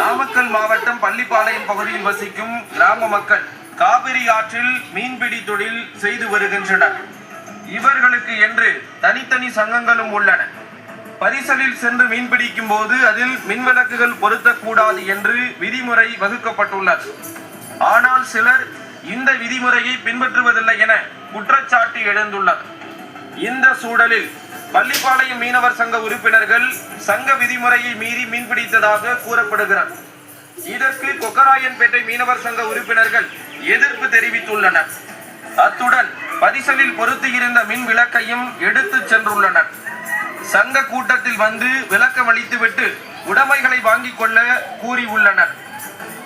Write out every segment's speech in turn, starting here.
நாமக்கல் மாவட்டம் பள்ளிப்பாளையம் பகுதியில் வசிக்கும் கிராம மக்கள் காவிரி ஆற்றில் மீன்பிடி தொழில் செய்து வருகின்றனர். இவர்களுக்கு என்று தனித்தனி சங்கங்களும் உள்ளன. பரிசலில் சென்று மீன்பிடிக்கும் போது அதில் மின்விளக்குகள் பொருத்தக்கூடாது என்று விதிமுறை வகுக்கப்பட்டுள்ளது. ஆனால் சிலர் இந்த விதிமுறையை பின்பற்றுவதில்லை என குற்றச்சாட்டு எழுந்துள்ளது. இந்த சூழலில் பள்ளிப்பாளையம் மீனவர் சங்க உறுப்பினர்கள் சங்க விதிமுறையை மீறி மீன்பிடித்ததாக கூறப்படுகிறது. இதற்கு கொக்கராயன்பேட்டை மீனவர் சங்க உறுப்பினர்கள் எதிர்ப்பு தெரிவித்துள்ளனர். அத்துடன் பரிசலில் பொருத்தியிருந்த மின் விளக்கையும் எடுத்து சென்றுள்ளனர். சங்க கூட்டத்தில் வந்து விளக்கம் அளித்துவிட்டு உடைமைகளை வாங்கிக் கொள்ள கூறியுள்ளனர்.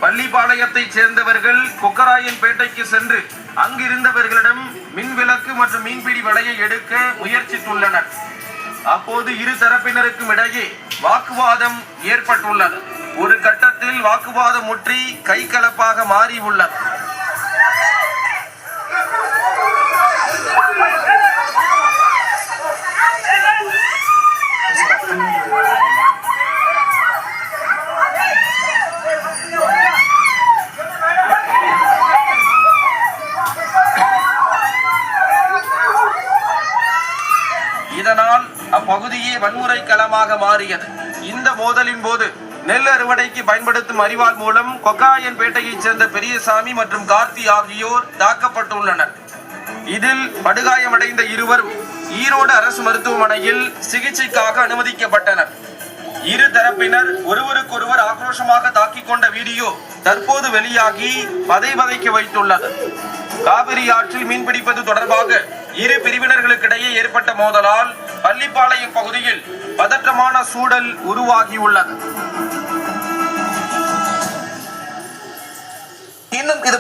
பள்ளிப்பாளையத்தை சேர்ந்தவர்கள் கொக்கராயன்பேட்டைக்கு சென்று அங்கிருந்தவர்களிடம் மின் விளக்கு மற்றும் மீன்பிடி வலையை எடுக்க முயற்சித்துள்ளனர். அப்போது இரு தரப்பினருக்கும் இடையே வாக்குவாதம் ஏற்பட்டுள்ளது. ஒரு கட்டத்தில் வாக்குவாதம் முற்றி கைகலப்பாக மாறி உள்ளது. இதனால் அப்பகுதியே வன்முறை களமாக மாறியது. இந்த மோதலின் போது நெல் அறுவடைக்கு பயன்படுத்தும் அரிவாள் மூலம் கொக்காயன்பேட்டையைச் சேர்ந்த பெரியசாமி மற்றும் கார்த்தி ஆகியோர் தாக்கப்பட்டுள்ளனர். இதில் படுகாயமடைந்த இருவரும் ஈரோடு அரசு மருத்துவமனையில் சிகிச்சைக்காக அனுமதிக்கப்பட்டனர். இரு தரப்பினர் ஒருவருக்கொருவர் ஆக்ரோஷமாக தாக்கிக் கொண்ட வீடியோ தற்போது வெளியாகி பதைபதைக்க வைத்துள்ளது. காவிரி ஆற்றில் மீன்பிடிப்பது தொடர்பாக இரு பிரிவினர்களுக்கிடையே ஏற்பட்ட மோதலால் பள்ளிப்பாளையம் பகுதியில் பதற்றமான சூழல் உருவாகியுள்ளது. இன்னும் இது